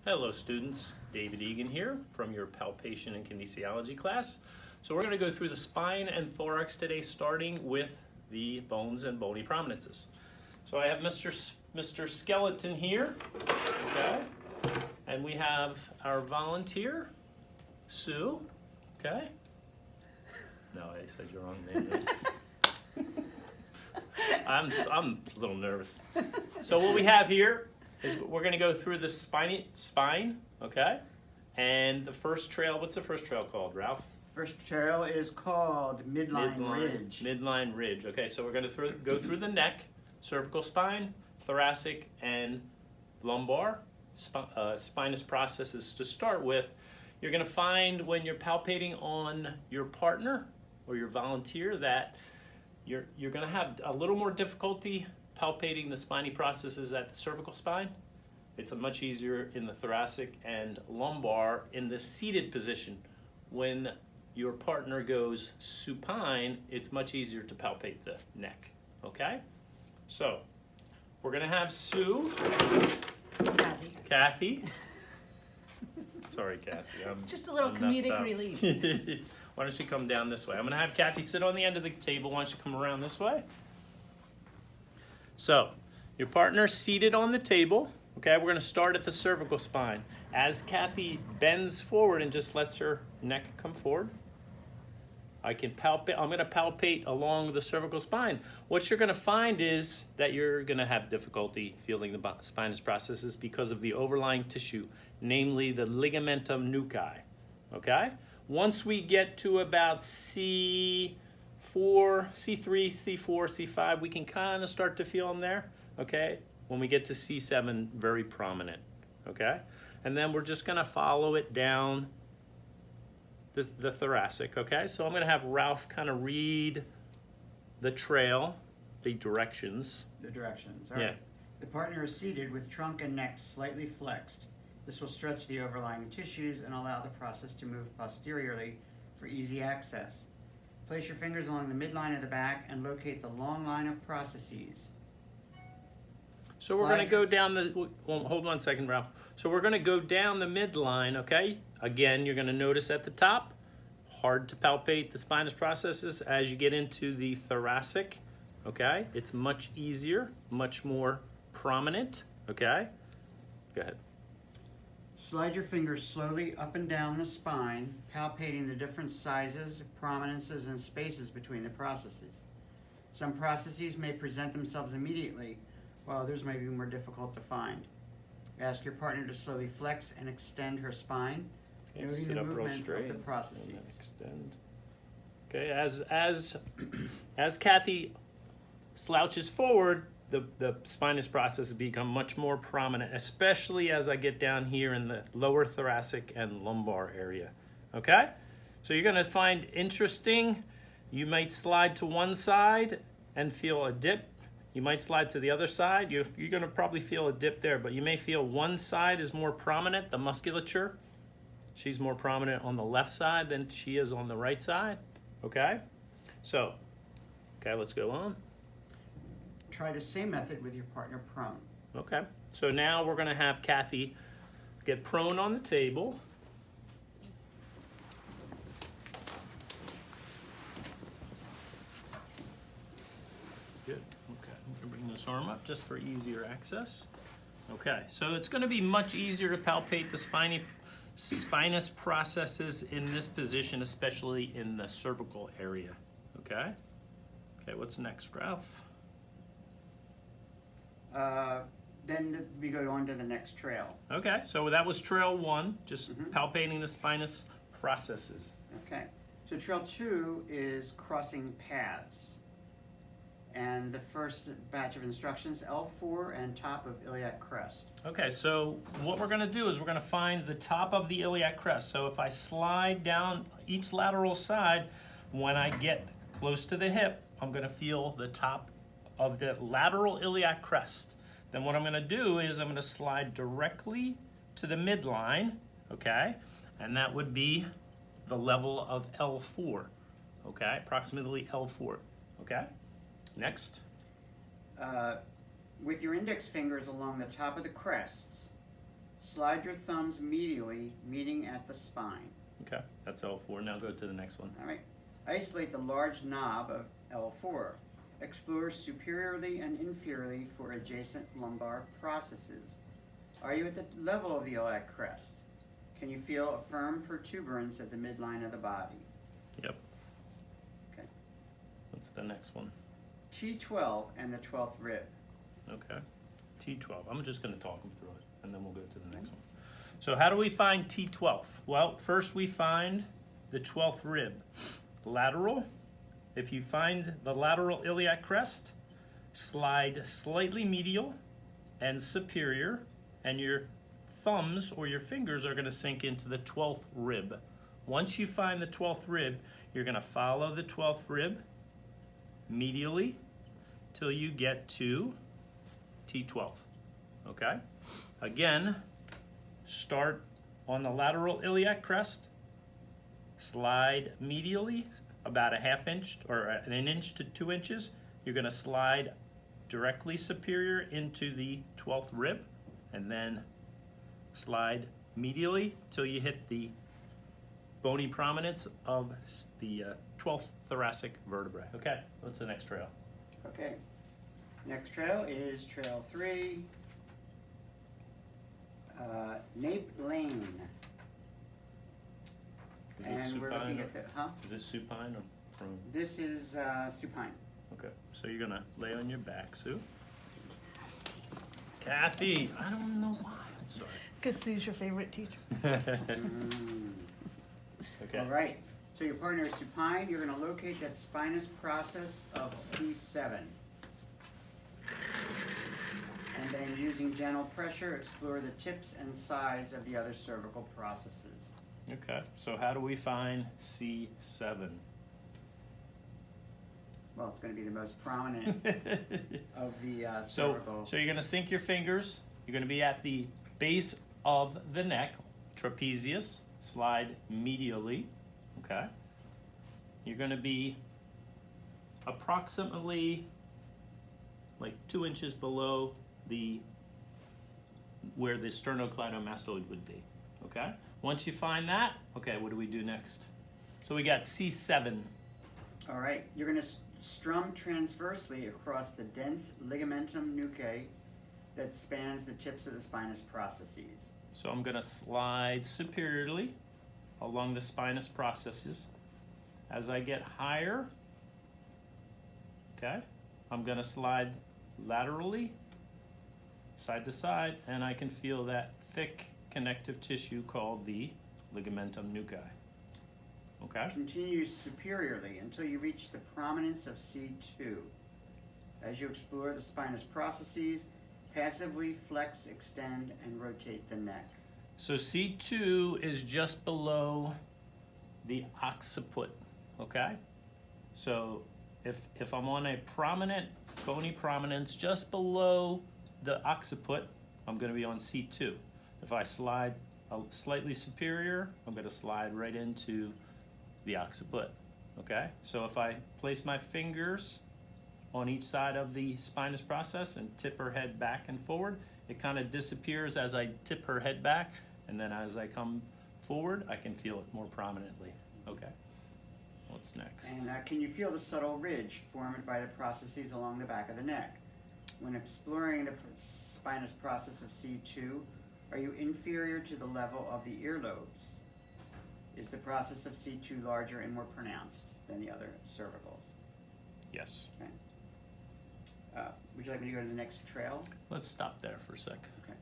Hello students, David Egan here from your palpation and kinesiology class. So we're going to go through the spine and thorax today, starting with the bones and bony prominences. So I have Mr. Skeleton here, okay, and we have our volunteer, Sue, okay. No, I said your wrong name. I'm a little nervous. So what we have here is we're going to go through the spine, okay? And the first trail, what's the first trail called, Ralph? First trail is called Midline Ridge. Midline Ridge, okay. So we're going to go through the neck, cervical spine, thoracic, and lumbar spinous processes. To start with, you're going to find when you're palpating on your partner or your volunteer that you're going to have a little more difficulty palpating the spiny processes at the cervical spine. It's much easier in the thoracic and lumbar in the seated position. When your partner goes supine, it's much easier to palpate the neck, okay? So, we're gonna have Sue, Kathy. Sorry, Kathy. Just a little I'm comedic relief. Why don't you come down this way? I'm gonna have Kathy sit on the end of the table. Why don't you come around this way? So, your partner's seated on the table. Okay, we're gonna start at the cervical spine. As Kathy bends forward and just lets her neck come forward, I'm gonna palpate along the cervical spine. What you're gonna find is that you're gonna have difficulty feeling the spinous processes because of the overlying tissue, namely the ligamentum nuchae, okay? Once we get to about C3, C4, C5, we can kind of start to feel them there, okay? When we get to C7, very prominent, okay? And then we're just gonna follow it down the thoracic, okay? So I'm gonna have Ralph kind of read the trail, the directions. The directions, all right. Yeah. The partner is seated with trunk and neck slightly flexed. This will stretch the overlying tissues and allow the process to move posteriorly for easy access. Place your fingers along the midline of the back and locate the long line of processes. So we're gonna go down well, hold on a second, Ralph. So we're gonna go down the midline, okay? Again, you're gonna notice at the top, hard to palpate the spinous processes. As you get into the thoracic, okay? It's much easier, much more prominent, okay? Go ahead. Slide your fingers slowly up and down the spine, palpating the different sizes, prominences, and spaces between the processes. Some processes may present themselves immediately, while others may be more difficult to find. Ask your partner to slowly flex and extend her spine, Okay, noting sit the up real movement straight of the processes. and then extend. Okay, as Kathy slouches forward, the spinous processes become much more prominent, especially as I get down here in the lower thoracic and lumbar area. Okay? So you're gonna find interesting, you might slide to one side and feel a dip. You might slide to the other side. You're gonna probably feel a dip there, but you may feel one side is more prominent, the musculature. She's more prominent on the left side than she is on the right side. Okay? So, okay, let's go on. Try the same method with your partner prone. Okay, so now we're gonna have Kathy get prone on the table. Good, okay, I'm gonna bring this arm up just for easier access. Okay, so it's gonna be much easier to palpate the spinous processes in this position, especially in the cervical area, okay? Okay, what's next, Ralph? Then we go on to the next trail. Okay, so that was trail one, just palpating the spinous processes. Okay, so trail 2 is crossing paths. And the first batch of instructions, L4 and top of iliac crest. Okay, so what we're gonna do is we're gonna find the top of the iliac crest. So if I slide down each lateral side, when I get close to the hip, I'm gonna feel the top of the lateral iliac crest. Then what I'm gonna do is I'm gonna slide directly to the midline, okay? And that would be the level of L4, okay? Approximately L4, okay? Next. With your index fingers along the top of the crests, Slide your thumbs medially, meeting at the spine. Okay, that's L4. Now go to the next one. All right. Isolate the large knob of L4. Explore superiorly and inferiorly for adjacent lumbar processes. Are you at the level of the iliac crest? Can you feel a firm protuberance at the midline of the body? Yep. Okay. What's the next one? T12 and the 12th rib. Okay. T12. I'm just going to talk them through it, and then we'll go to the next one. So how do we find T12? Well, first we find the 12th rib. Lateral. If you find the lateral iliac crest, slide slightly medial and superior, and your thumbs or your fingers are going to sink into the 12th rib. Once you find the 12th rib, you're going to follow the 12th rib medially till you get to T12. Okay? Again, start on the lateral iliac crest, slide medially about a ½ inch or an inch to 2 inches. You're going to slide directly superior into the 12th rib, and then slide medially till you hit the bony prominence of the 12th thoracic vertebrae. Okay, what's the next trail? Okay. Next trail is trail 3, Nape Lane. Is this And we're supine looking or- at the, huh? Is this supine or prone? This is supine. Okay, so you're gonna lay on your back, Sue. Kathy, I don't know why, I'm sorry. Because Sue's your favorite teacher. Okay, All right. So your partner is supine. You're going to locate that spinous process of C7. And then using gentle pressure, explore the tips and sides of the other cervical processes. okay, so how do we find C7? Well, it's going to be the most prominent of the So, cervical. so you're gonna sink your fingers, you're gonna be at the base of the neck, trapezius, slide medially, okay? You're gonna be approximately like 2 inches below where the sternocleidomastoid would be, okay? Once you find that, okay, what do we do next? So we got C7. All right. You're going to strum transversely across the dense ligamentum nuchae that spans the tips of the spinous processes. So I'm gonna slide superiorly along the spinous processes. As I get higher, okay, I'm gonna slide laterally, side to side, and I can feel that thick connective tissue called the ligamentum nuchae. Okay? Continue superiorly until you reach the prominence of C2. As you explore the spinous processes, passively flex, extend, and rotate the neck. So C2 is just below the occiput, okay? So if I'm on a prominent, bony prominence just below the occiput, I'm gonna be on C2. If I slide slightly superior, I'm gonna slide right into the occiput, okay? So if I place my fingers on each side of the spinous process and tip her head back and forward, it kind of disappears as I tip her head back, and then as I come forward, I can feel it more prominently. Okay, what's next? And can you feel the subtle ridge formed by the processes along the back of the neck? When exploring the spinous process of C2, are you inferior to the level of the earlobes? Is the process of C2 larger and more pronounced than the other cervicals? Yes. Okay. Would you like me to go to the next trail? Let's stop there for a sec. Okay.